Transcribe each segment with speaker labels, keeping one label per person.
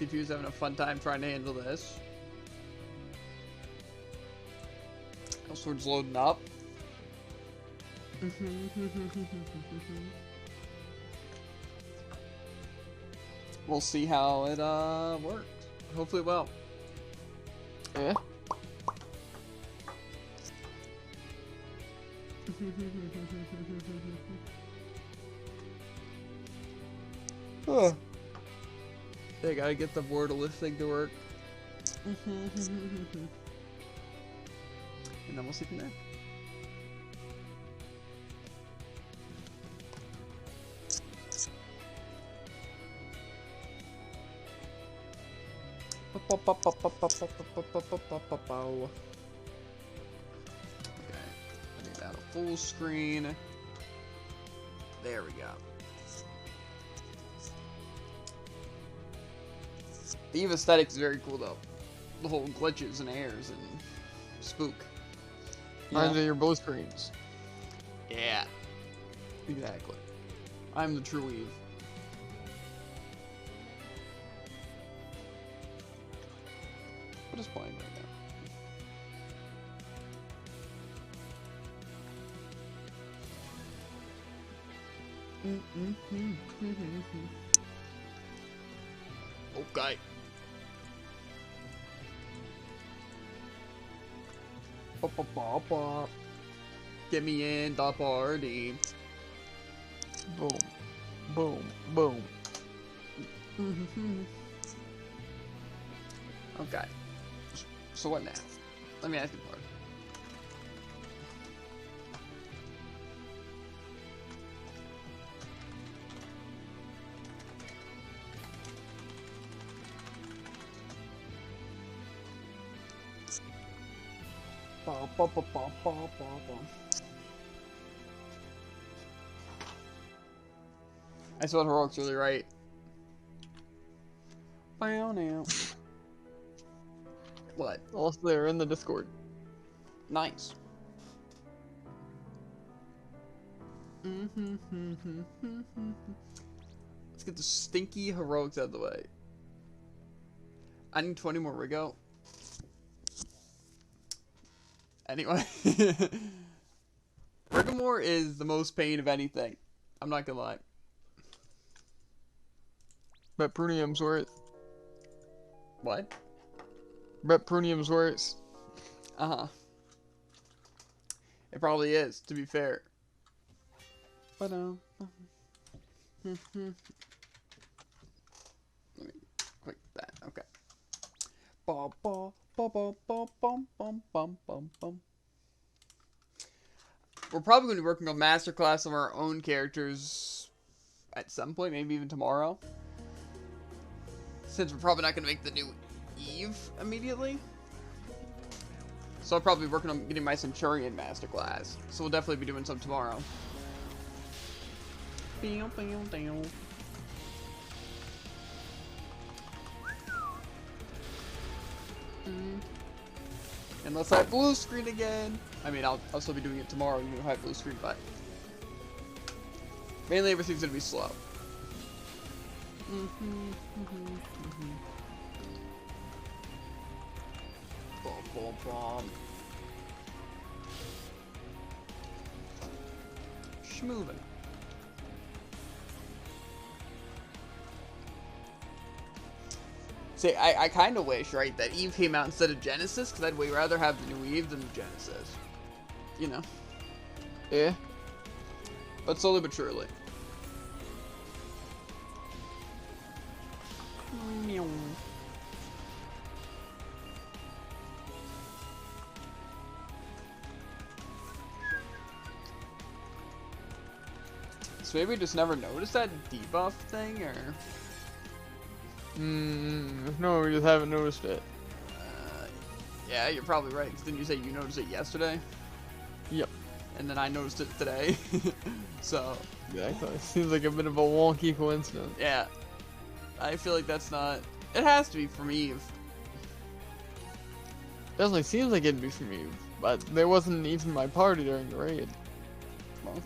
Speaker 1: CPU's having a fun time trying to handle this. Sword's loading up. We'll see how it works. Hopefully well.
Speaker 2: Yeah.
Speaker 1: Oh. They gotta get the wordless thing to work. And then we'll see from there. Okay, I need that a full screen. There we go. The Eve aesthetic is very cool though. The whole glitches and airs and spook.
Speaker 2: Reminds me of your blue screens.
Speaker 1: Yeah. Exactly. I'm the true Eve. What is playing right now? Okay. Get me in the party.
Speaker 2: Boom. Boom. Boom.
Speaker 1: Okay. So what now? Let me ask you a part. I saw Heroic's really right. Bow now. What?
Speaker 2: Also, they're in the Discord.
Speaker 1: Nice. Let's get the stinky Heroics out of the way. I need 20 more Rigo. Anyway. Rigor is the most pain of anything. I'm not gonna lie.
Speaker 2: Bet Prunium's worse.
Speaker 1: What?
Speaker 2: Bet Prunium's worse.
Speaker 1: Uh-huh. It probably is, to be fair. But, let me click that. Okay. We're probably going to be working on masterclass of our own characters at some point, maybe even tomorrow. Since we're probably not going to make the new Eve immediately. So I'll probably be working on getting my Centurion masterclass. So we'll definitely be doing some tomorrow. Unless I have blue screen again. I mean, I'll still be doing it tomorrow even if I have blue screen, but mainly everything's gonna be slow. Schmoovin'. See, I kind of wish, right, that Eve came out instead of Genesis, because I'd way rather have the new Eve than the Genesis. You know?
Speaker 2: Yeah.
Speaker 1: But slowly but surely. So maybe we just never noticed that debuff thing, or...
Speaker 2: No, we just haven't noticed it.
Speaker 1: Yeah, you're probably right. 'Cause didn't you say you noticed it yesterday?
Speaker 2: Yep.
Speaker 1: And then I noticed it today. So...
Speaker 2: Exactly. Seems like a bit of a wonky coincidence.
Speaker 1: Yeah. I feel like that's not... It has to be from Eve.
Speaker 2: Definitely seems like it'd be from Eve, but there wasn't even my party during the raid.
Speaker 1: Well,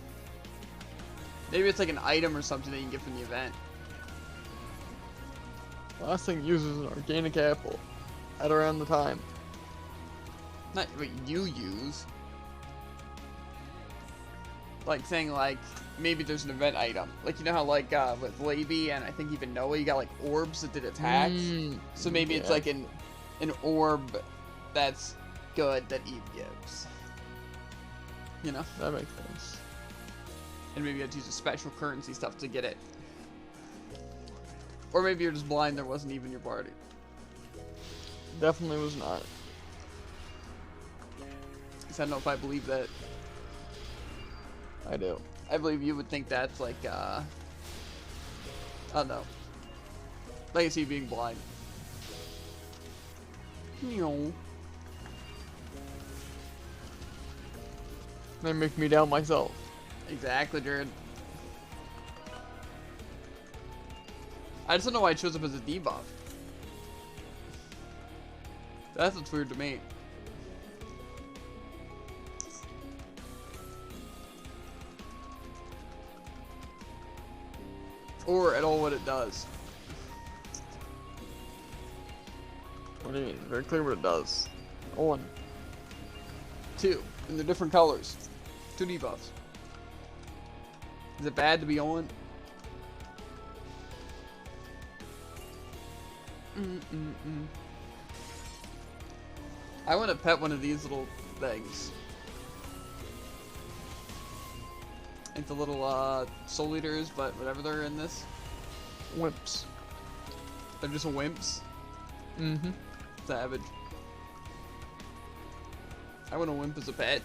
Speaker 1: maybe it's like an item or something that you can get from the event.
Speaker 2: Last thing uses an organic apple at around the time.
Speaker 1: Not what you use. Like saying like maybe there's an event item. Like you know how like with Laby and I think even Noah you got like orbs that did attacks. So maybe it's like an orb that's good that Eve gives. You know?
Speaker 2: That makes sense.
Speaker 1: And maybe you had to use a special currency stuff to get it. Or maybe you're just blind, there wasn't even your party.
Speaker 2: Definitely was not.
Speaker 1: I don't know if I believe that.
Speaker 2: I do.
Speaker 1: I believe you would think that's like, I don't know. Like I see being blind. No.
Speaker 2: They make me doubt myself.
Speaker 1: Exactly, Jared. I just don't know why it shows up as a debuff. That's what's weird to me. Or at all what it does.
Speaker 2: What do you mean? Very clear what it does. On.
Speaker 1: 2. And they're different colors. 2 debuffs. Is it bad to be on? I want to pet one of these little things. It's the little soul eaters, but whatever they're in this.
Speaker 2: Wimps.
Speaker 1: They're just wimps.
Speaker 2: Mm-hmm.
Speaker 1: Savage. I want a wimp as a pet.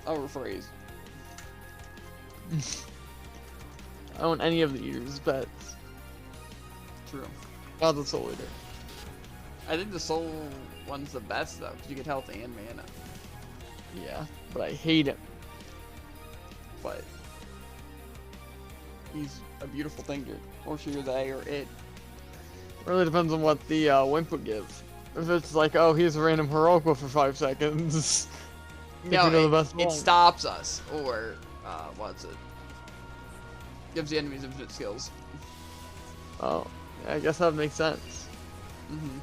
Speaker 1: I'll rephrase.
Speaker 2: I want any of the eaters as pets.
Speaker 1: True.
Speaker 2: Not the soul eater.
Speaker 1: I think the soul one's the best though, because you get health and mana.
Speaker 2: Yeah, but I hate him.
Speaker 1: But he's a beautiful thing, dude. Or she or they or it.
Speaker 2: Really depends on what the wimp would give. If it's like, oh, here's a random Heroica for 5 seconds.
Speaker 1: No,
Speaker 2: you know the best
Speaker 1: it
Speaker 2: one.
Speaker 1: stops us. Or, what's it? Gives the enemies infinite skills.
Speaker 2: Oh, yeah, I guess that makes sense.
Speaker 1: Mm-hmm.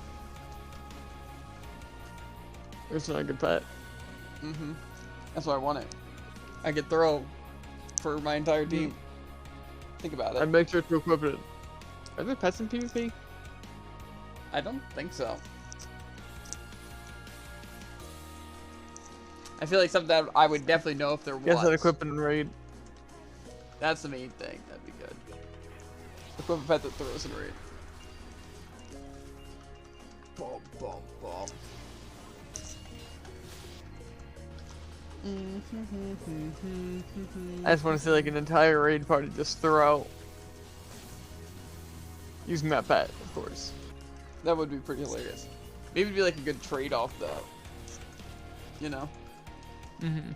Speaker 2: It's not a good pet.
Speaker 1: Mm-hmm. That's why I want it. I get throw for my entire team. Think about it.
Speaker 2: I'd make sure to equip it. Are there pets in PvP?
Speaker 1: I don't think so. I feel like something that I would definitely know if there was.
Speaker 2: Guess I'd equip it in raid.
Speaker 1: That's the main thing. That'd be good. Equip a pet that throws in raid. Boom, boom, boom.
Speaker 2: I just want to see like an entire raid party just throw. Using that pet, of course.
Speaker 1: That would be pretty hilarious. Maybe it'd be like a good trade-off though. You know?
Speaker 2: Mm-hmm.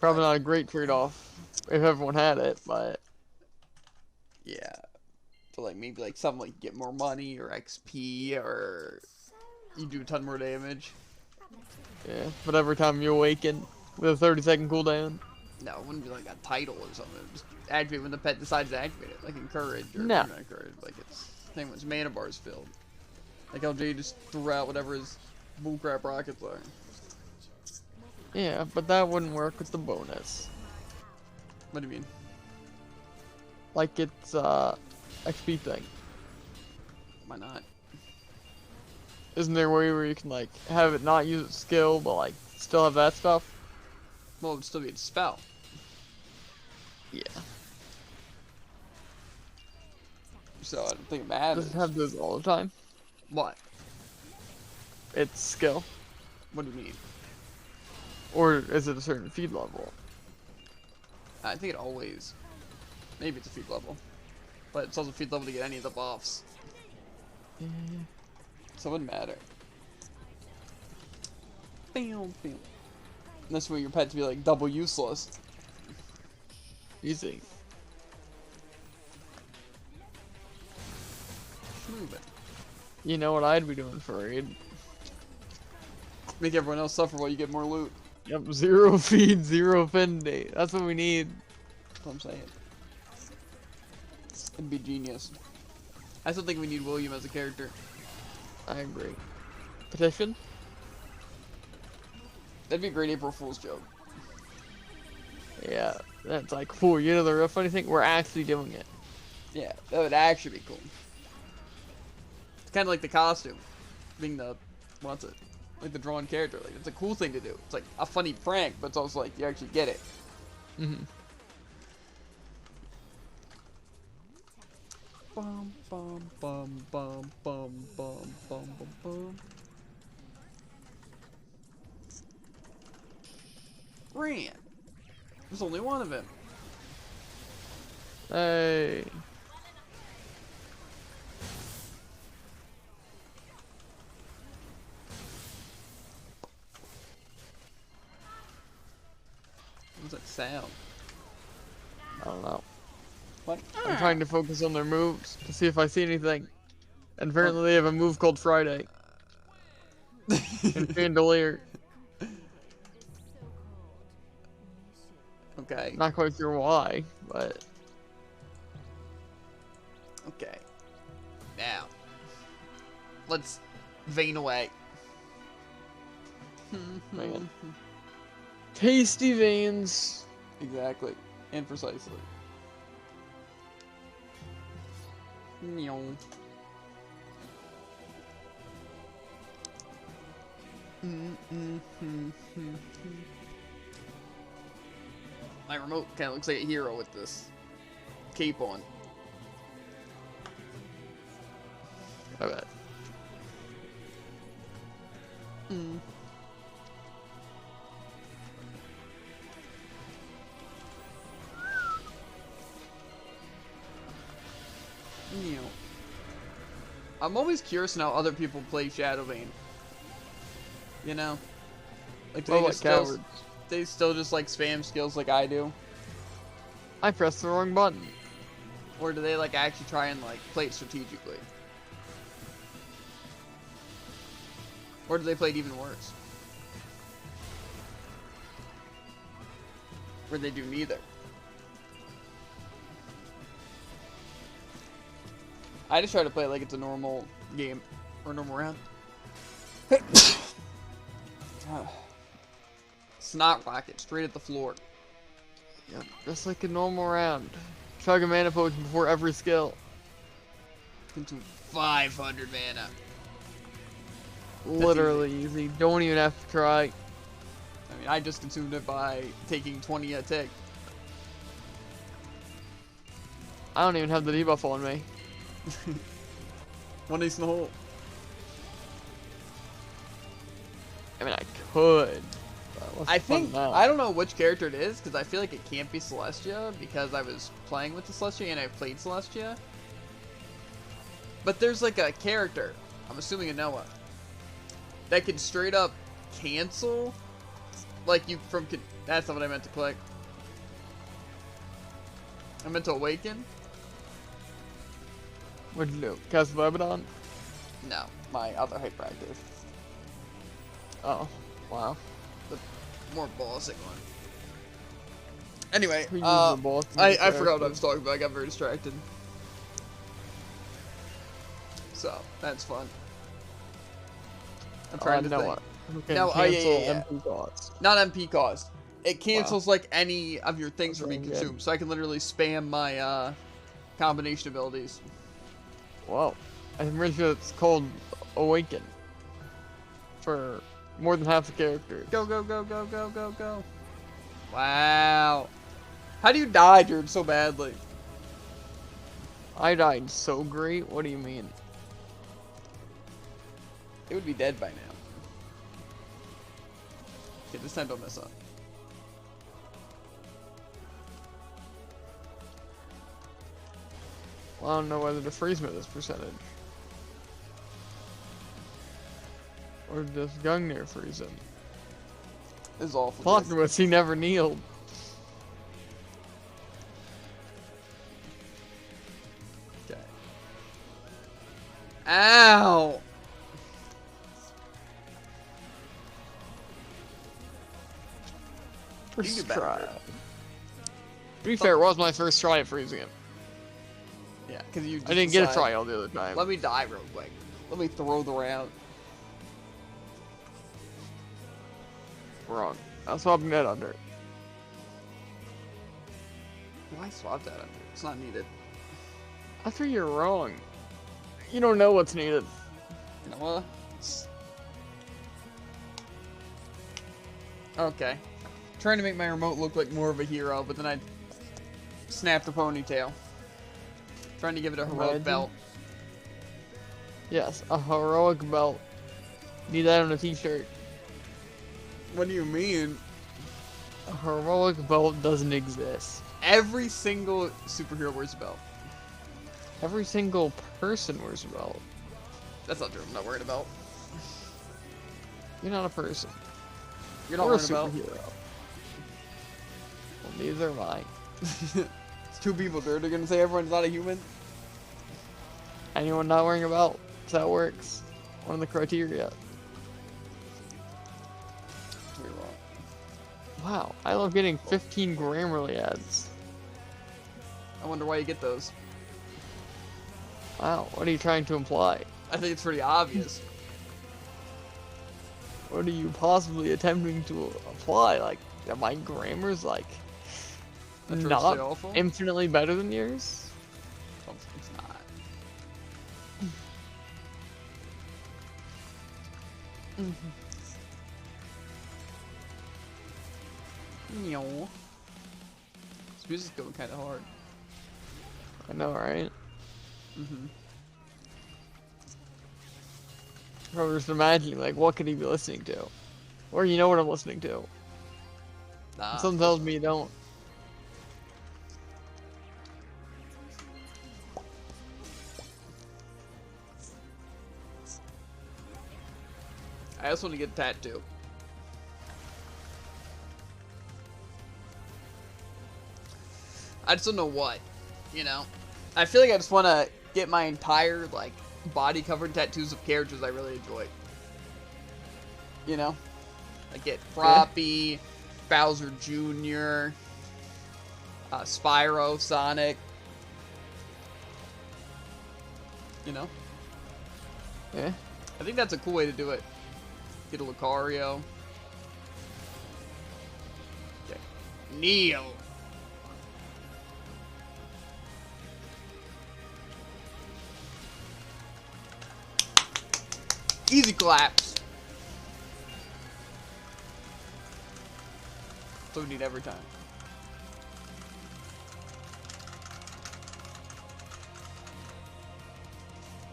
Speaker 2: Probably not a great trade-off if everyone had it, but
Speaker 1: yeah. But like maybe like something like get more money or XP or you do a ton more damage.
Speaker 2: yeah. But every time you awaken with a 30-second cooldown.
Speaker 1: No, it wouldn't be like a title or something. It would just activate when the pet decides to activate it, like encourage or
Speaker 2: No.
Speaker 1: not encourage. Like it's thing when its mana bar is filled. Like LJ just threw out whatever his bullcrap rockets are.
Speaker 2: Yeah, but that wouldn't work with the bonus.
Speaker 1: What do you mean?
Speaker 2: Like it's XP thing.
Speaker 1: Why not?
Speaker 2: Isn't there a way where you can like have it not use its skill but like still have that stuff?
Speaker 1: Well, it would still be a spell.
Speaker 2: Yeah.
Speaker 1: So I don't think it matters.
Speaker 2: Doesn't have those all the time.
Speaker 1: What?
Speaker 2: It's skill.
Speaker 1: What do you mean?
Speaker 2: Or is it a certain feed level?
Speaker 1: I think it always. Maybe it's a feed level. But it's also feed level to get any of the buffs.
Speaker 2: Yeah.
Speaker 1: So it wouldn't matter. Bam, bam. Unless for your pet to be like double useless.
Speaker 2: Easy.
Speaker 1: Move it.
Speaker 2: You know what I'd be doing for raid?
Speaker 1: Make everyone else suffer while you get more loot.
Speaker 2: Yep, 0 feed, 0 affinity. That's what we need.
Speaker 1: That's what I'm saying. It'd be genius. I still think we need William as a character.
Speaker 2: I agree. Petition?
Speaker 1: That'd be a great April Fool's joke.
Speaker 2: Yeah, that's like cool. You know the real funny thing? We're actually doing it.
Speaker 1: Yeah, that would actually be cool. It's kind of like the costume, being the, what's it? Like the drawn character. Like, it's a cool thing to do. It's like a funny prank, but it's also like you actually get it.
Speaker 2: Mm-hmm.
Speaker 1: Bum bum bum bum bum bum bum bum bum. Ran. There's only one of him.
Speaker 2: Hey.
Speaker 1: What's that sound?
Speaker 2: I don't know.
Speaker 1: What?
Speaker 2: I'm trying to focus on their moves to see if I see anything. And apparently they have a move called Friday. And Chandelier.
Speaker 1: Okay.
Speaker 2: Not quite sure why, but...
Speaker 1: Okay. Now, let's vein away.
Speaker 2: Man. Tasty veins.
Speaker 1: Exactly. And precisely. Meow. My remote kind of looks like a hero with this cape on.
Speaker 2: I bet.
Speaker 1: I'm always curious now how other people play Shadow Vein. You know? Like,
Speaker 2: Well, like cowards.
Speaker 1: They still just like spam skills like I do?
Speaker 2: I pressed the wrong button.
Speaker 1: Or do they like actually try and like play it strategically? Or do they play it even worse? Or they do neither? I just try to play it like it's a normal game or a normal round. Snot rocket straight at the floor.
Speaker 2: Yep, just like a normal round. Chug a mana potion before every skill.
Speaker 1: Into 500 mana.
Speaker 2: Literally easy. Don't even have to try.
Speaker 1: I mean, I just consumed it by taking 20 a tick.
Speaker 2: I don't even have the debuff on me.
Speaker 1: One ace in the hole.
Speaker 2: I mean, I could.
Speaker 1: I think, I don't know which character it is, because I feel like it can't be Celestia, because I was playing with the Celestia and I played Celestia. But there's like a character, I'm assuming a Noah, that can straight up cancel, like you from, that's not what I meant to click. I meant to awaken.
Speaker 2: What'd you do? Cast Lebanon?
Speaker 1: No, my other hyperactive.
Speaker 2: Oh, wow.
Speaker 1: The more basic one. Anyway,
Speaker 2: I
Speaker 1: forgot what I was talking about. I got very distracted. So, that's fun. I'm trying to think.
Speaker 2: Who can
Speaker 1: No,
Speaker 2: cancel MP cost.
Speaker 1: Not MP cost. It cancels like any of your things from being
Speaker 2: Okay,
Speaker 1: consumed. So I can literally spam my combination abilities.
Speaker 2: Whoa. I'm pretty sure it's called Awaken. For more than half the characters.
Speaker 1: Go, go, go, go, go, go, go. Wow. How do you die, dude, so badly?
Speaker 2: I died so great. What do you mean?
Speaker 1: It would be dead by now. Okay, this time don't mess up.
Speaker 2: Well, I don't know whether to freeze me at this percentage. Or just Gungnir freeze him.
Speaker 1: This is awful.
Speaker 2: Plotnowitz, he never kneeled.
Speaker 1: Okay. Ow!
Speaker 2: First try. To be fair, it was my first try at freezing him.
Speaker 1: Yeah, because you just
Speaker 2: I didn't get a
Speaker 1: decide,
Speaker 2: trial the other time.
Speaker 1: let me die real quick. Let me throw the round.
Speaker 2: Wrong. I'm swapping that under.
Speaker 1: Why swap that under? It's not needed.
Speaker 2: I think you're wrong. You don't know what's needed.
Speaker 1: You know what? Okay. Trying to make my remote look like more of a hero, but then I snapped the ponytail. Trying to give it a heroic
Speaker 2: Imagine.
Speaker 1: belt.
Speaker 2: Yes, a heroic belt. Need that on a t-shirt.
Speaker 1: What do you mean?
Speaker 2: A heroic belt doesn't exist.
Speaker 1: Every single superhero wears a belt.
Speaker 2: Every single person wears a belt.
Speaker 1: That's not true. I'm not wearing a belt.
Speaker 2: You're not a person.
Speaker 1: You're not
Speaker 2: You're a
Speaker 1: wearing a belt.
Speaker 2: superhero. Well, neither am I.
Speaker 1: It's two people, dude. They're gonna say everyone's not a human.
Speaker 2: Anyone not wearing a belt? That's how it works. One of the criteria.
Speaker 1: You're wrong.
Speaker 2: Wow, I love getting 15 Grammarly ads.
Speaker 1: I wonder why you get those.
Speaker 2: Wow, what are you trying to imply?
Speaker 1: I think it's pretty obvious.
Speaker 2: What are you possibly attempting to apply? Like, that my grammar's like
Speaker 1: Atrociously
Speaker 2: not
Speaker 1: awful?
Speaker 2: infinitely better than yours?
Speaker 1: It's not. No. This music's going kind of hard.
Speaker 2: I know, right?
Speaker 1: Mm-hmm.
Speaker 2: I'm just imagining, like, what could he be listening to? Or you know what I'm listening to.
Speaker 1: Nah.
Speaker 2: Something tells me you don't.
Speaker 1: I also want to get a tattoo. I just don't know what, you know? I feel like I just want to get my entire, like, body covered in tattoos of characters I really enjoy. You know? Like, get Froppy, Bowser Jr., Spyro, Sonic. You know?
Speaker 2: Yeah.
Speaker 1: I think that's a cool way to do it. Get a Lucario. Okay. Neo. Easy collapse. So we need every time.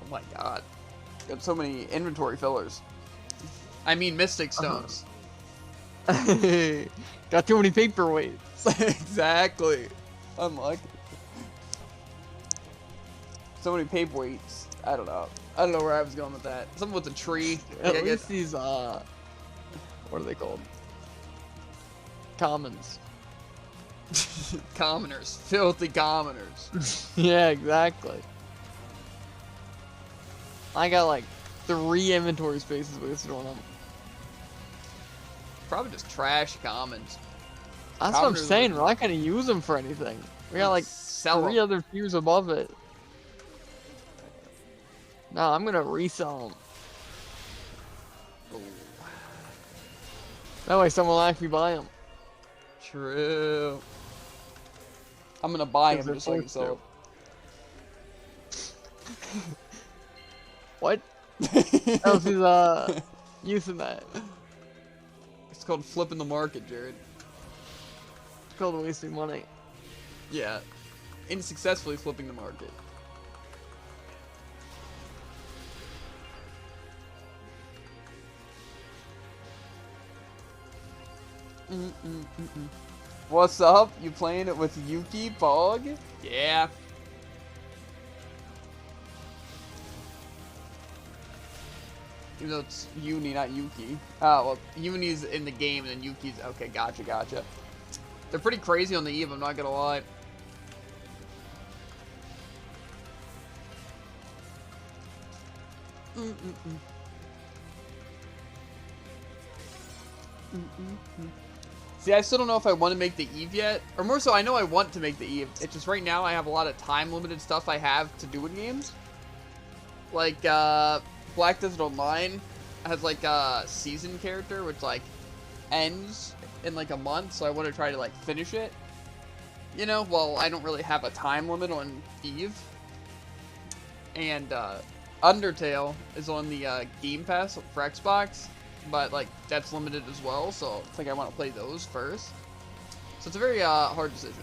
Speaker 1: Oh my god. Got so many inventory fillers. I mean Mystic Stones.
Speaker 2: Got too many paperweights.
Speaker 1: Exactly. Unlucky. So many paperweights. I don't know. I don't know where I was going with that. Something with a tree.
Speaker 2: At least these, what are they called? Commons.
Speaker 1: Commoners. Filthy commoners.
Speaker 2: Yeah, exactly. I got like 3 inventory spaces wasted on them.
Speaker 1: Probably just trash commons.
Speaker 2: That's what I'm saying. We're not gonna use them for anything. We got like 3 other tiers above it. No, I'm gonna resell them.
Speaker 1: Ooh.
Speaker 2: That way someone will actually buy them.
Speaker 1: True. I'm gonna buy them just so I can sell them.
Speaker 2: What? That was his, using that.
Speaker 1: It's called flipping the market, Jared.
Speaker 2: It's called wasting money.
Speaker 1: Yeah. And successfully flipping the market. What's up? You playing it with Yuki, Pog? Yeah. Even though it's Uni, not Yuki. Oh, well, Uni's in the game and then Yuki's... Okay, gotcha. They're pretty crazy on the Eve, I'm not gonna lie. See, I still don't know if I want to make the Eve yet. Or more so, I know I want to make the Eve. It's just right now I have a lot of time-limited stuff I have to do in games. Like, Black Desert Online has, like, a season character, which, like, ends in, like, a month. So I want to try to, like, finish it. You know, well, I don't really have a time limit on Eve. And, Undertale is on the, Game Pass for Xbox. But, like, that's limited as well, so I think I want to play those first. So it's a very, hard decision.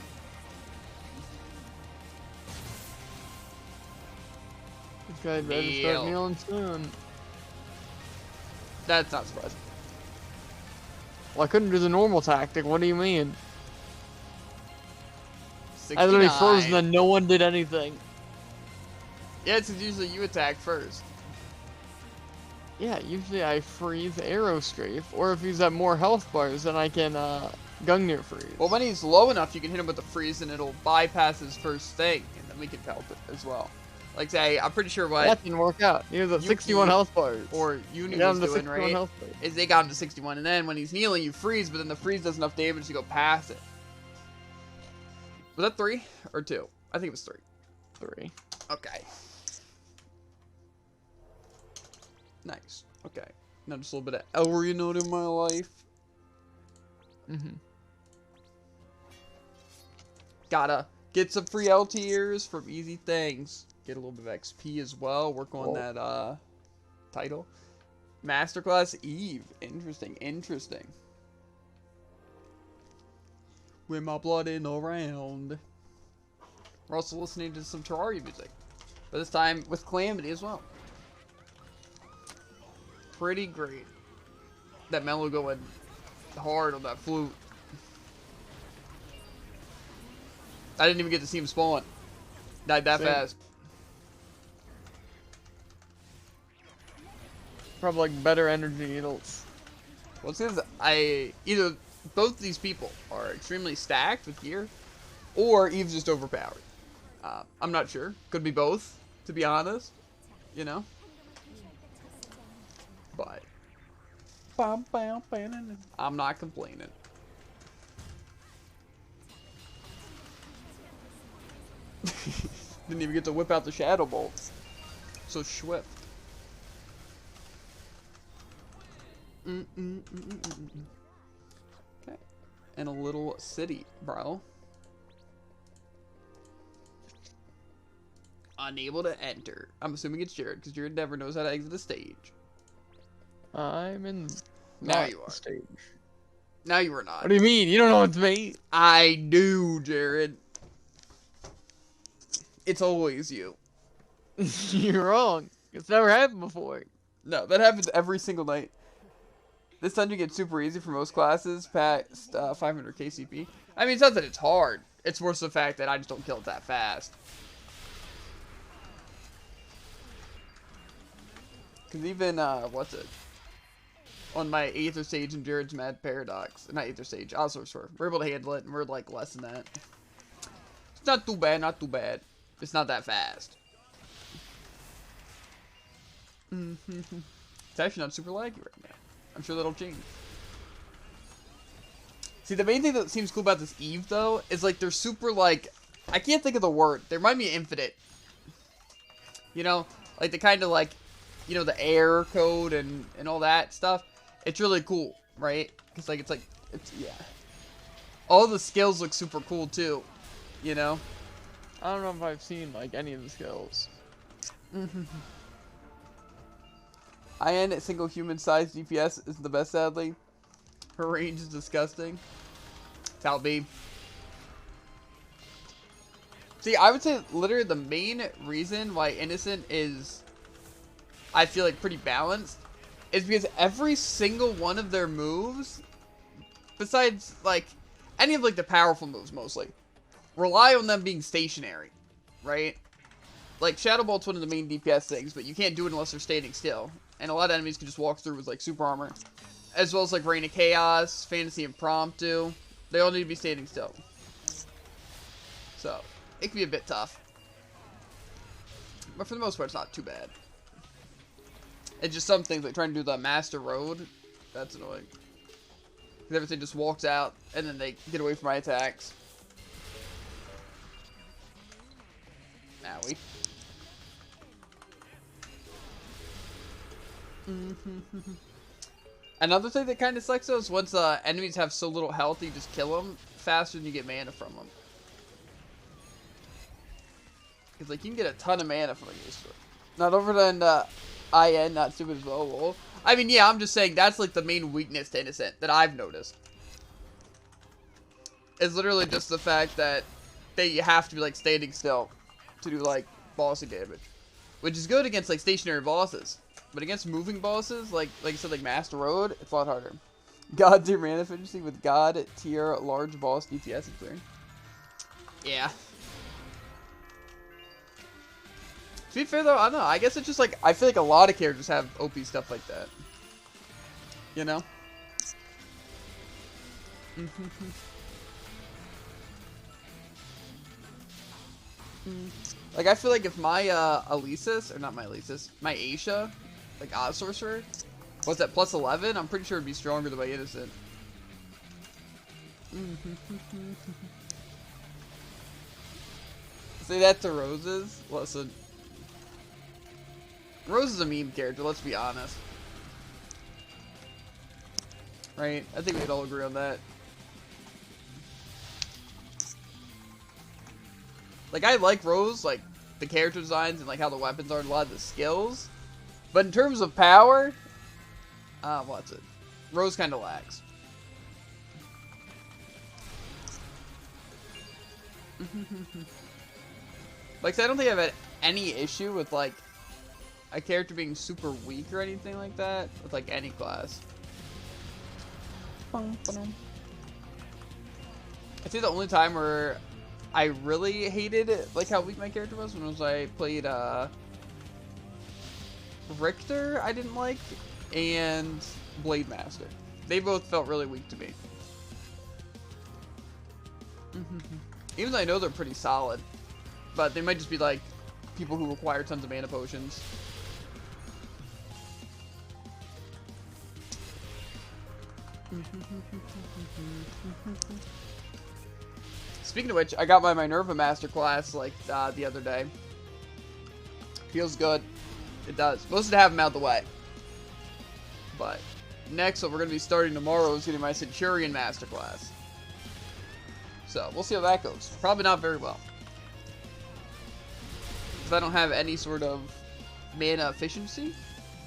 Speaker 2: This guy's ready to start kneeling soon.
Speaker 1: That's not surprising.
Speaker 2: Well, I couldn't do the normal tactic. What do you mean?
Speaker 1: 69.
Speaker 2: I literally froze and then no one did anything.
Speaker 1: Yeah, it's usually you attack first.
Speaker 2: Yeah, usually I freeze arrow strafe, or if he's at more health bars, then I can Gungnir freeze.
Speaker 1: Well, when he's low enough, you can hit him with the freeze, and it'll bypass his first thing, and then we can pelt it as well. Like, say, I'm pretty sure what
Speaker 2: that didn't work out. He was at 61 health bars.
Speaker 1: Or Uni was doing, right?
Speaker 2: Health bars.
Speaker 1: Is they got him to 61, and then when he's healing, you freeze, but then the freeze does enough damage to go past it. Was that 3 or 2? I think it was 3.
Speaker 2: 3.
Speaker 1: Okay. Nice. Okay. Now just a little bit of Elry note in my life. Gotta get some free L tiers from easy things. Get a little bit of XP as well. Work on that title. Masterclass Eve. Interesting. Interesting. With my blood in around. We're also listening to some Terraria music. But this time with Calamity as well. Pretty great. That mellow going hard on that flute. I didn't even get to see him spawn. Died that fast.
Speaker 2: Probably like better energy needles.
Speaker 1: Well, it's because either both of these people are extremely stacked with gear, or Eve's just overpowered. I'm not sure. Could be both, to be honest. You know? But I'm not complaining. Didn't even get to whip out the shadow bolts. So swift. Okay. And a little city, bro. Unable to enter. I'm assuming it's Jared, because Jared never knows how to exit a stage.
Speaker 2: I'm in.
Speaker 1: Now you are.
Speaker 2: Stage.
Speaker 1: Now you are not.
Speaker 2: What do you mean? You don't know it's me.
Speaker 1: I do, Jared. It's always you.
Speaker 2: You're wrong. It's never happened before.
Speaker 1: No, that happens every single night. This dungeon gets super easy for most classes past 500 KCP. I mean, it's not that it's hard. It's worse the fact that I just don't kill it that fast. Because even, what's it? On my Aether Sage and Jared's Mad Paradox. Not Aether Sage, Ossorcerer. We're able to handle it, and we're, like, less than that. It's not too bad, not too bad. It's not that fast. It's actually not super laggy right now. I'm sure that'll change. See, the main thing that seems cool about this Eve, though, is, like, they're super, like... I can't think of the word. They remind me of Infinite. You know? Like, the kind of, like... You know, the air code and all that stuff. It's really cool, right? Because, like, it's, yeah. All the skills look super cool, too. You know?
Speaker 2: I don't know if I've seen, like, any of the skills.
Speaker 1: IN single human-sized DPS is the best, sadly. Her range is disgusting. It's how it be. See, I would say literally the main reason why Innocent is, I feel like, pretty balanced is because every single one of their moves, besides, like, any of, like, the powerful moves, mostly, rely on them being stationary, right? Like, Shadow Bolt's one of the main DPS things, but you can't do it unless they're standing still. And a lot of enemies can just walk through with, like, super armor. As well as, like, Reign of Chaos, Fantasy Impromptu. They all need to be standing still. So, it can be a bit tough. But for the most part, it's not too bad. It's just some things, like trying to do the Master Road. That's annoying. Because everything just walks out, and then they get away from my attacks. Owie. Another thing that kind of sucks though is once enemies have so little health, you just kill them faster than you get mana from them. Because like you can get a ton of mana from a user. Not over than IN, not super as well. I mean, yeah, I'm just saying that's like the main weakness to Innocent that I've noticed. It's literally just the fact that they have to be like standing still to do like bossy damage, which is good against like stationary bosses. But against moving bosses, like I said, like Master Road, it's a lot harder. God tier mana efficiency with God tier large boss DPS is clear. Yeah. To be fair though, I don't know. I guess it's just like I feel like a lot of characters have OP stuff like that. You know? Like I feel like if my Alesis, or not my Alesis, my Aisha, like Odd Sorcerer, was at plus 11, I'm pretty sure it'd be stronger than my Innocent. Say that to Roses? Listen. Rose is a meme character, let's be honest. Right? I think we'd all agree on that. Like, I like Rose, like, the character designs and, like, how the weapons are and a lot of the skills. But in terms of power, what's it? Rose kind of lags. Like, I don't think I've had any issue with, like, a character being super weak or anything like that with, like, any class. I'd say the only time where I really hated it, like how weak my character was, when I played Richter, I didn't like, and Blade Master. They both felt really weak to me. Even though I know they're pretty solid, but they might just be like people who require tons of mana potions. Speaking of which, I got my Minerva Masterclass like the other day. Feels good. It does. Supposed to have them out of the way. But next, what we're going to be starting tomorrow is getting my Centurion Masterclass. So we'll see how that goes. Probably not very well, because I don't have any sort of mana efficiency.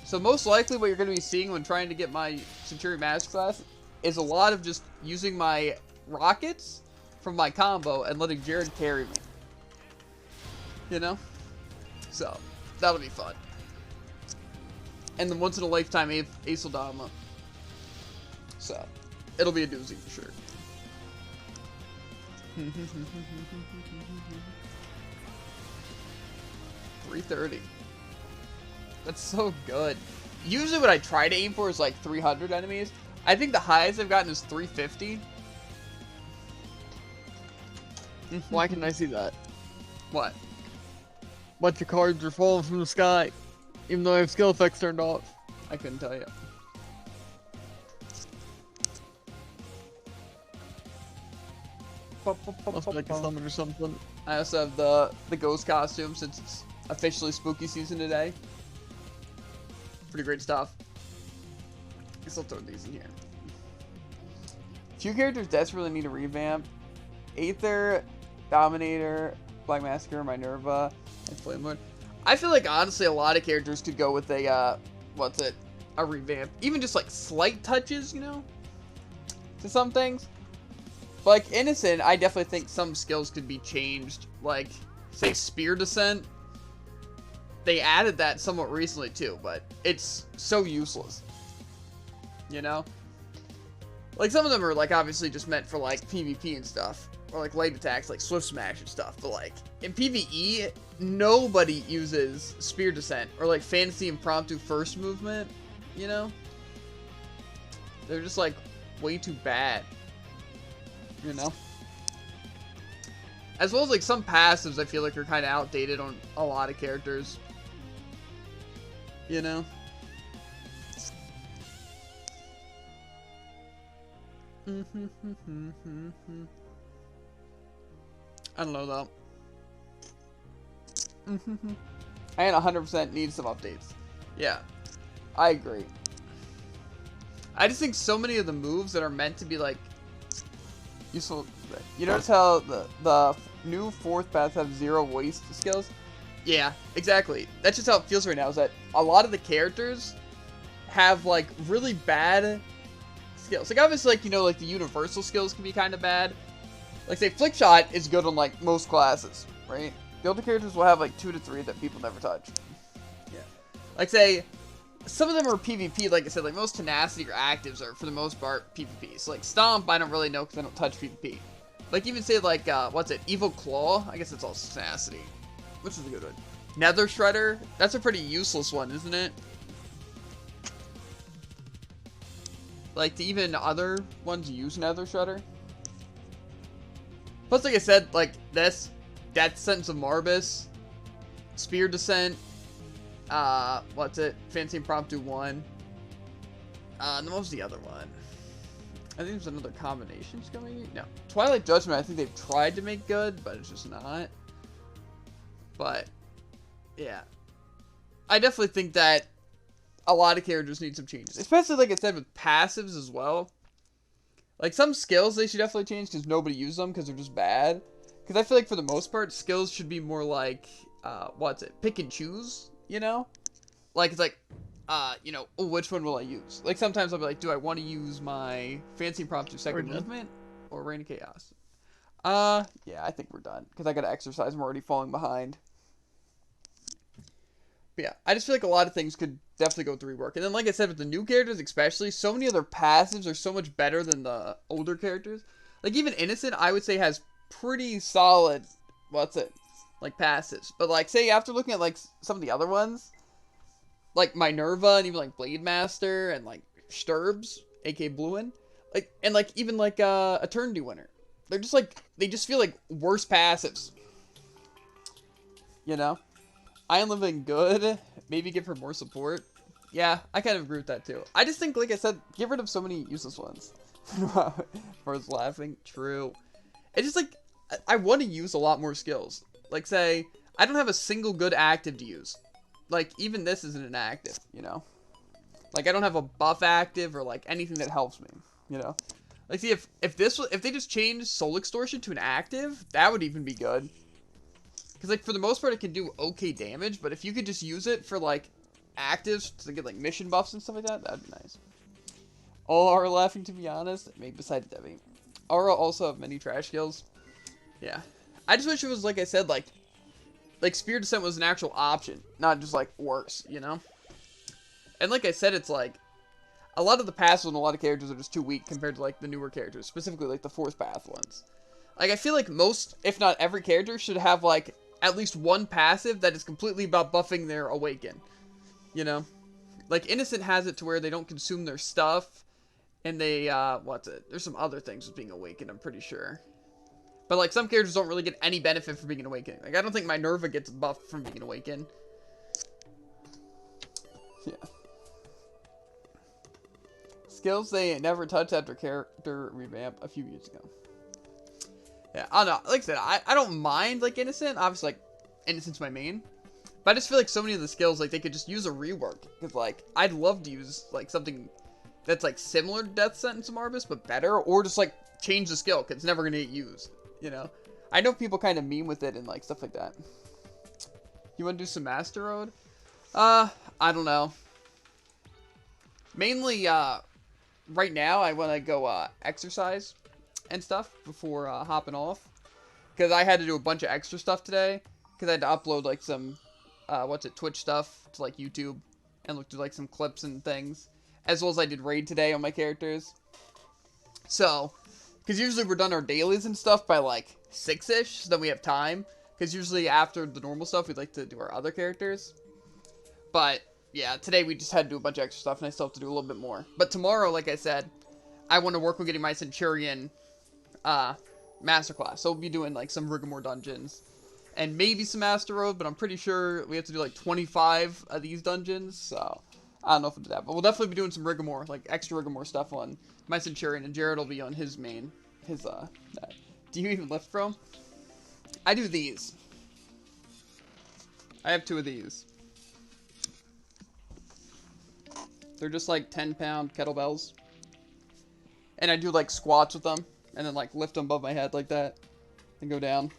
Speaker 1: So most likely what you're going to be seeing when trying to get my Centurion Masterclass is a lot of just using my rockets from my combo and letting Jared carry me. You know? So, that'll be fun. And the once in a lifetime Aceldama. So, it'll be a doozy for sure. 330. That's so good. Usually what I try to aim for is like 300 enemies. I think the highest I've gotten is 350.
Speaker 2: Why can I see that?
Speaker 1: What?
Speaker 2: Bunch of cards are falling from the sky, even though I have skill effects turned off.
Speaker 1: I couldn't tell you.
Speaker 2: Must be like a summon or something.
Speaker 1: I also have the ghost costume since it's officially spooky season today. Pretty great stuff. I guess I'll throw these in here. Few characters desperately need a revamp. Aether, Dominator, Black Massacre, Minerva, and Flame Lord. I feel like honestly a lot of characters could go with a a revamp. Even just like slight touches, you know, to some things. But like Innocent, I definitely think some skills could be changed. Like, say Spear Descent. They added that somewhat recently too, but it's so useless. You know? Like some of them are like obviously just meant for like PvP and stuff. Or like light attacks like Swift Smash and stuff. But like in PvE, nobody uses Spear Descent or like Fantasy Impromptu First Movement, you know? They're just like way too bad. You know? As well as like some passives I feel like are kind of outdated on a lot of characters. You know? I don't know though. And 100% needs some updates. Yeah, I agree. I just think so many of the moves that are meant to be like useful. You notice how the new fourth paths have 0 waste skills? Yeah, exactly. That's just how it feels right now, is that a lot of the characters have like really bad skills. Like obviously, like, you know, like the universal skills can be kind of bad. Like say Flick Shot is good on like most classes, right? The older characters will have like 2 to 3 that people never touch. Yeah. Like say some of them are PvP, like I said, like most tenacity or actives are for the most part PvP. So like Stomp, I don't really know because I don't touch PvP. Like even say like what's it, Evil Claw? I guess it's all tenacity, which is a good one. Nether Shredder, that's a pretty useless one, isn't it? Like do even other ones use Nether Shredder? Plus, like I said, like this, Death Sentence of Marbus, Spear Descent. What's it? Fancy Impromptu 1. What was the other one? I think there's another combinations coming. No. Twilight Judgment, I think they've tried to make good, but it's just not. But, yeah. I definitely think that a lot of characters need some changes. Especially, like I said, with passives as well. Like, some skills they should definitely change because nobody uses them because they're just bad. Because I feel like for the most part, skills should be more like, what's it? Pick and choose. You know? Like, it's like, you know, oh, which one will I use? Like, sometimes I'll be like, do I want to use my Fancy Impromptu Second Movement or Reign of Chaos? Yeah, I think we're done. Because I gotta exercise. I'm already falling behind. But yeah, I just feel like a lot of things could definitely go through rework. And then, like I said, with the new characters especially, so many of their passives are so much better than the older characters. Like, even Innocent, I would say, has pretty solid, what's it? Like passives, but like say after looking at like some of the other ones, like Minerva and even like Blade Master and like Sturbs, aka Bluin, like and like even like Eternity Winner, they're just like they just feel like worse passives. You know, Iron Living good, maybe give her more support. Yeah, I kind of agree with that too. I just think, like I said, get rid of so many useless ones. I was laughing. True. It's just like I want to use a lot more skills. Like, say, I don't have a single good active to use. Like, even this isn't an active, you know? Like, I don't have a buff active or, like, anything that helps me, you know? Like, see, if they just changed Soul Extortion to an active, that would even be good. Because, like, for the most part, it can do okay damage, but if you could just use it for, like, actives to get, like, mission buffs and stuff like that, that'd be nice. All are laughing, to be honest, maybe besides Debbie. Aura also have many trash skills. Yeah. I just wish it was, like I said, like Spear Descent was an actual option, not just, like, worse, you know? And like I said, it's, like, a lot of the passives on a lot of characters are just too weak compared to, like, the newer characters, specifically, like, the fourth path ones. Like, I feel like most, if not every character, should have, like, at least one passive that is completely about buffing their Awaken, you know? Like, Innocent has it to where they don't consume their stuff, and they, what's it? There's some other things with being Awakened, I'm pretty sure. But, like, some characters don't really get any benefit from being an Awakened. Like, I don't think Minerva gets buffed from being an Awakened. Yeah. Skills they never touched after character revamp a few years ago. Yeah, I don't know. Like I said, I don't mind, like, Innocent. Obviously, like, Innocent's my main. But I just feel like so many of the skills, like, they could just use a rework. Because, like, I'd love to use, like, something that's, like, similar to Death Sentence of Marbus, but better. Or just, like, change the skill, because it's never going to get used. You know, I know people kind of meme with it and like stuff like that. You want to do some Master Road? I don't know. Mainly, right now I want to go exercise and stuff before hopping off, because I had to do a bunch of extra stuff today. Because I had to upload like some, Twitch stuff to like YouTube and look through like some clips and things, as well as I did raid today on my characters. So. Because usually we're done our dailies and stuff by, like, 6-ish, so then we have time. Because usually after the normal stuff, we'd like to do our other characters. But, yeah, today we just had to do a bunch of extra stuff, and I still have to do a little bit more. But tomorrow, like I said, I want to work on getting my Centurion Masterclass. So we'll be doing, like, some Rigor dungeons. And maybe some Master Road, but I'm pretty sure we have to do, like, 25 of these dungeons. So, I don't know if we'll do that, but we'll definitely be doing some Rigor, like extra Rigor stuff on my Centurion, and Jared will be on his main, that. Do you even lift, bro? I do these. I have 2 of these. They're just like 10-pound kettlebells. And I do like squats with them, and then like lift them above my head like that, and go down.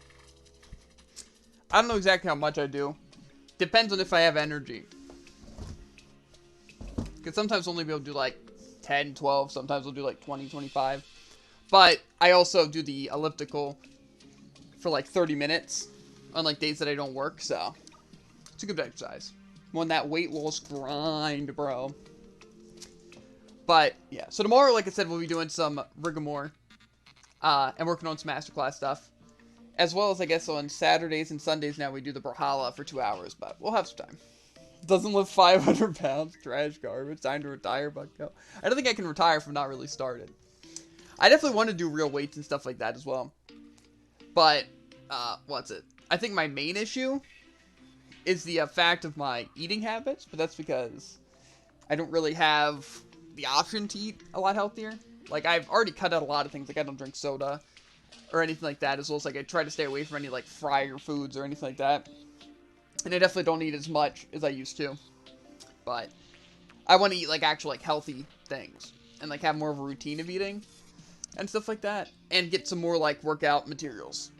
Speaker 1: I don't know exactly how much I do. Depends on if I have energy. Because sometimes I'll only be able to do like 10, 12. Sometimes I'll do like 20, 25. But I also do the elliptical for like 30 minutes on like days that I don't work. So it's a good exercise. I'm on that weight loss grind, bro. But yeah, so tomorrow, like I said, we'll be doing some Rigor and working on some masterclass stuff. As well as, I guess, on Saturdays and Sundays now we do the Brawlhalla for 2 hours, but we'll have some time. Doesn't lift 500 pounds, trash garbage, time to retire, bucko. I don't think I can retire if I'm not really started. I definitely want to do real weights and stuff like that as well. But, I think my main issue is the fact of my eating habits, but that's because I don't really have the option to eat a lot healthier. Like, I've already cut out a lot of things, like I don't drink soda or anything like that, as well as like I try to stay away from any like fryer foods or anything like that. And I definitely don't eat as much as I used to. But I want to eat like actual like healthy things and like have more of a routine of eating and stuff like that, and get some more like workout materials.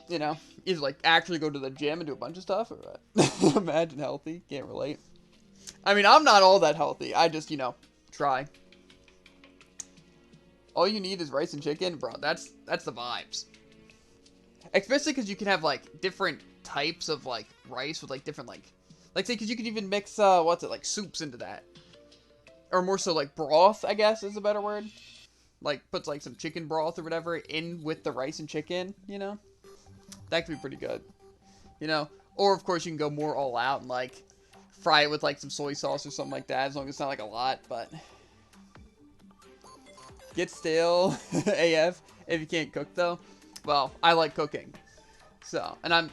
Speaker 1: You know, either like actually go to the gym and do a bunch of stuff, or imagine healthy. Can't relate. I mean, I'm not all that healthy. I just, you know, try. All you need is rice and chicken, bro. That's the vibes. Especially because you can have like different types of like rice with like different like say, because you could even mix like soups into that, or more so like broth, I guess is a better word. Like puts like some chicken broth or whatever in with the rice and chicken, you know. That could be pretty good, you know. Or of course you can go more all out and like fry it with like some soy sauce or something like that, as long as it's not like a lot. But get stale AF if you can't cook though. Well, I like cooking, so, and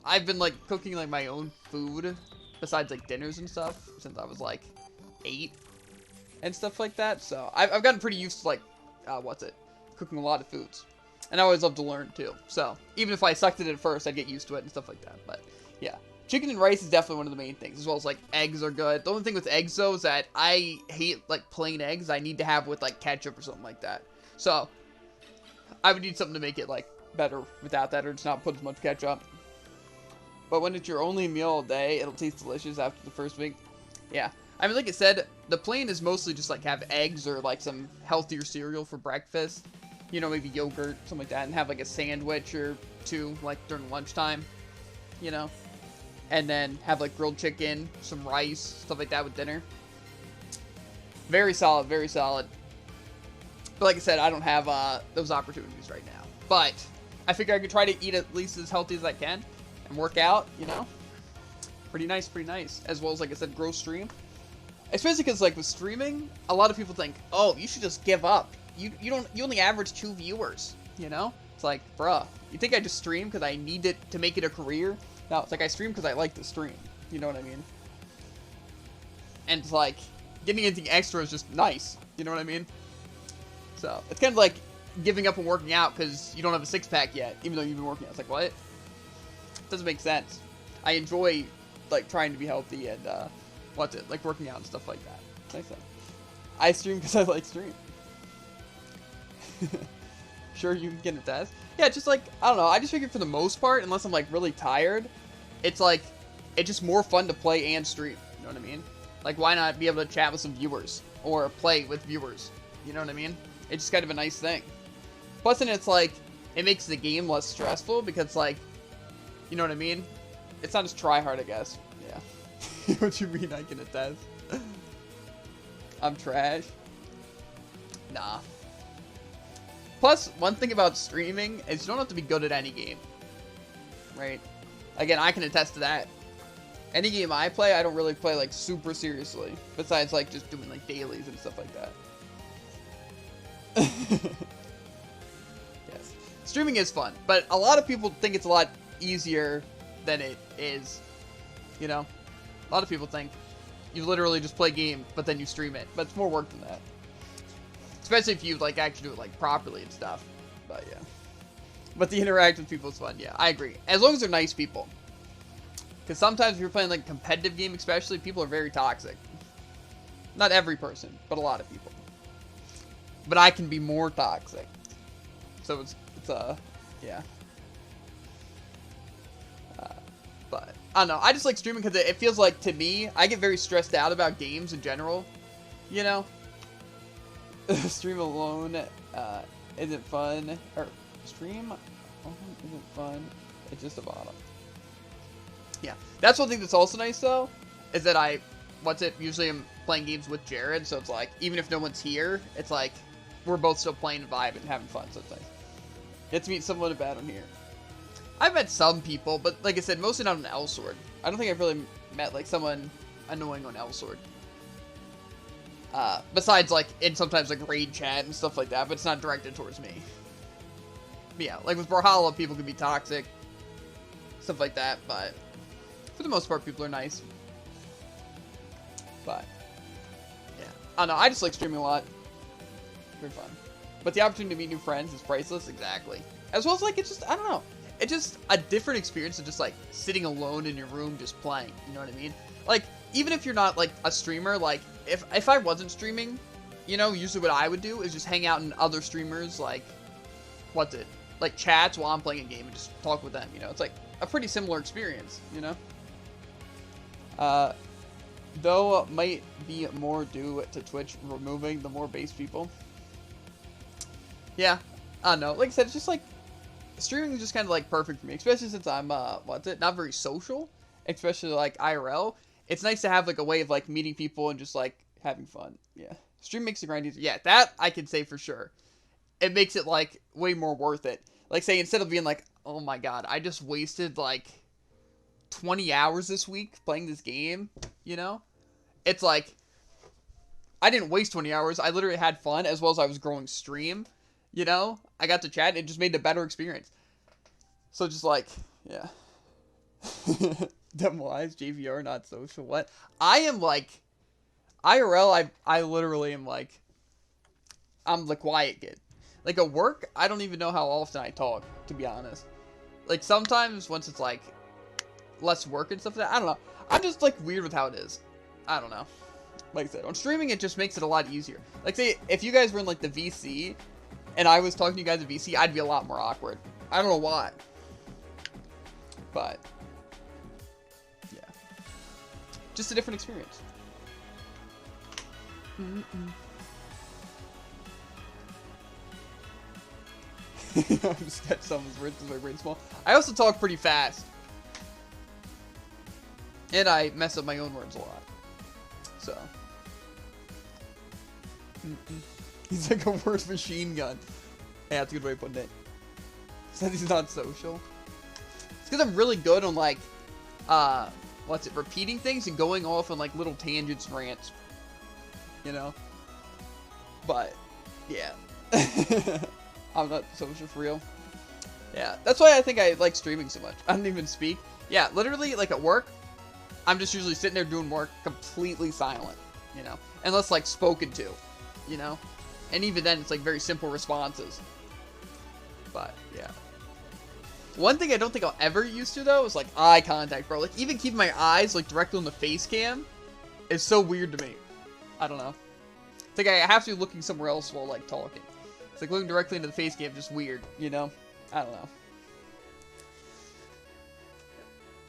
Speaker 1: I've been like cooking like my own food besides like dinners and stuff since I was like 8 and stuff like that. So I've gotten pretty used to like cooking a lot of foods, and I always love to learn too. So even if I sucked at it at first, I'd get used to it and stuff like that. But yeah, chicken and rice is definitely one of the main things, as well as like eggs are good. The only thing with eggs though is that I hate like plain eggs. I need to have with like ketchup or something like that. So I would need something to make it like better without that, or just not put as much ketchup. But when it's your only meal a day, it'll taste delicious after the first week. Yeah. I mean, like I said, the plan is mostly just like have eggs or like some healthier cereal for breakfast. You know, maybe yogurt, something like that, and have like a sandwich or 2 like during lunchtime, you know. And then have like grilled chicken, some rice, stuff like that with dinner. Very solid, very solid. But like I said, I don't have those opportunities right now. But I figure I could try to eat at least as healthy as I can and work out, you know. Pretty nice, pretty nice. As well as, like I said, grow stream. Especially because, like, with streaming, a lot of people think, oh, you should just give up. You only average 2 viewers, you know? It's like, bruh, you think I just stream because I need it to make it a career? No, it's like I stream because I like to stream. You know what I mean? And it's like, getting anything extra is just nice. You know what I mean? So, it's kind of like giving up on working out because you don't have a 6-pack yet, even though you've been working out. It's like, what? It doesn't make sense. I enjoy, like, trying to be healthy and, like working out and stuff like that. Nice thing. I stream because I like stream. Sure, you can get a test. Yeah, just like, I don't know. I just figured for the most part, unless I'm like really tired, it's like, it's just more fun to play and stream. You know what I mean? Like, why not be able to chat with some viewers or play with viewers? You know what I mean? It's just kind of a nice thing. Plus, then it's like, it makes the game less stressful because, like, you know what I mean? It's not as try hard, I guess. Yeah. What you mean I can attest? I'm trash? Nah. Plus, one thing about streaming is you don't have to be good at any game. Right? Again, I can attest to that. Any game I play, I don't really play, like, super seriously. Besides, like, just doing, like, dailies and stuff like that. Yes. Streaming is fun, but a lot of people think it's a lot easier than it is. You know? A lot of people think You literally just play games, but then you stream it. But it's more work than that. Especially if you, like, actually do it, like, properly and stuff. But, yeah. But the interact with people is fun. Yeah, I agree. As long as they're nice people. Because sometimes if you're playing, like, a competitive game especially, people are very toxic. Not every person, but a lot of people. But I can be more toxic. So it's yeah. But, I don't know. I just like streaming because it feels like, to me, I get very stressed out about games in general. You know? Stream alone isn't fun. Or, stream alone isn't fun. It's just a bottom. Yeah. That's one thing that's also nice, though, is that usually I'm playing games with Jared, so it's like, even if no one's here, it's like, we're both still playing and vibing and having fun, so it's nice. Get to meet someone bad on here. I've met some people, but like I said, mostly not on L-Sword. I don't think I've really met, like, someone annoying on L-Sword. Besides, like, in sometimes, like, raid chat and stuff like that, but it's not directed towards me. But yeah, like, with Brawlhalla, people can be toxic. Stuff like that, but for the most part, people are nice. But, yeah. I don't know, I just like streaming a lot. Very fun. But the opportunity to meet new friends is priceless, exactly. As well as, like, it's just, I don't know. It's just a different experience of just, like, sitting alone in your room just playing. You know what I mean? Like, even if you're not, like, a streamer, like, if I wasn't streaming, you know, usually what I would do is just hang out in other streamers, like, like, chats while I'm playing a game and just talk with them, you know? It's, like, a pretty similar experience, you know? Though might be more due to Twitch removing the more base people. Yeah, I don't know. Like I said, it's just, like, streaming is just kind of, like, perfect for me, especially since I'm, not very social, especially, like, IRL. It's nice to have, like, a way of, like, meeting people and just, like, having fun. Yeah. Stream makes the grind easier. Yeah, that I can say for sure. It makes it, like, way more worth it. Like, say, instead of being like, oh my god, I just wasted, like, 20 hours this week playing this game, you know? It's like, I didn't waste 20 hours. I literally had fun as well as I was growing stream, you know? I got to chat and it just made a better experience. So just, like, yeah. Demo-wise, JVR, not social. What? I am, like, IRL, I literally am, like, I'm the quiet kid. Like, at work, I don't even know how often I talk, to be honest. Like, sometimes, once it's, like, less work and stuff like that, I don't know. I'm just, like, weird with how it is. I don't know. Like I said, on streaming, it just makes it a lot easier. Like, say, if you guys were in, like, the VC, and I was talking to you guys at VC, I'd be a lot more awkward. I don't know why. But, yeah. Just a different experience. I'm just catch someone's words because my brain's small. I also talk pretty fast. And I mess up my own words a lot. So. He's like a word machine gun. Yeah, that's a good way of putting it. Says he's not social. It's because I'm really good on, like, repeating things and going off on, like, little tangents and rants. You know? But, yeah. I'm not social for real. Yeah, that's why I think I like streaming so much. I don't even speak. Yeah, literally, like, at work, I'm just usually sitting there doing work completely silent, you know? Unless, like, spoken to, you know? And even then, it's, like, very simple responses. But, yeah. One thing I don't think I'll ever get used to, though, is, like, eye contact, bro. Like, even keeping my eyes, like, directly on the face cam is so weird to me. I don't know. It's like I have to be looking somewhere else while, like, talking. It's like looking directly into the face cam, just weird, you know? I don't know.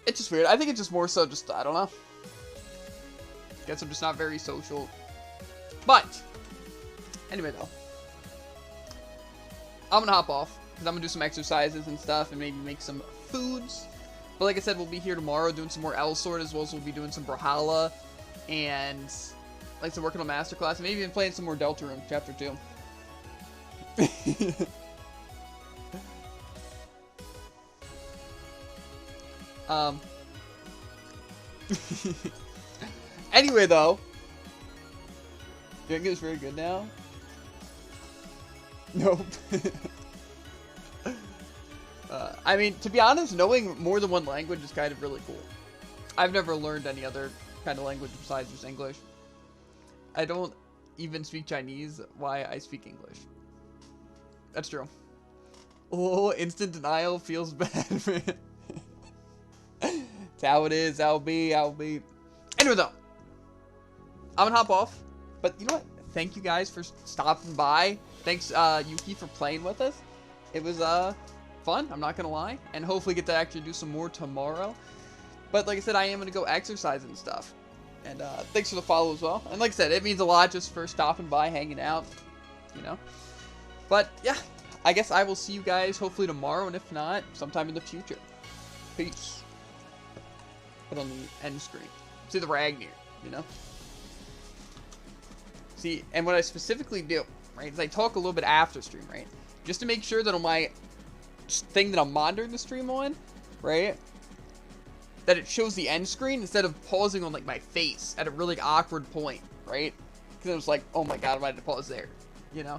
Speaker 1: It's just weird. I think it's just more so just, I don't know. Guess I'm just not very social. But, anyway, though. I'm gonna hop off, because I'm gonna do some exercises and stuff, and maybe make some foods. But like I said, we'll be here tomorrow doing some more L-Sword, as well as we'll be doing some Brawlhalla, and, like, some working on Masterclass, and maybe even playing some more Deltarune, Chapter 2. Anyway, though, your English is very good now. Nope. I mean, to be honest, knowing more than one language is kind of really cool. I've never learned any other kind of language besides just English. I don't even speak Chinese. Why I speak English. That's true. Oh, instant denial feels bad, man. It's how it is. I'll be. Anyway, though, I'm gonna hop off. But you know what? Thank you guys for stopping by. Thanks, Yuki, for playing with us. It was fun. I'm not gonna lie, and hopefully get to actually do some more tomorrow. But like I said, I am gonna go exercise and stuff. And thanks for the follow as well. And like I said, it means a lot just for stopping by, hanging out, you know. But yeah, I guess I will see you guys hopefully tomorrow, and if not, sometime in the future. Peace. Put on the end screen. See the Ragnar, you know. See, and what I specifically do, right, is I talk a little bit after stream, right, just to make sure that on my thing that I'm monitoring the stream on, right, that it shows the end screen instead of pausing on like my face at a really awkward point, right? Because it was like, oh my god, I had to pause there, you know.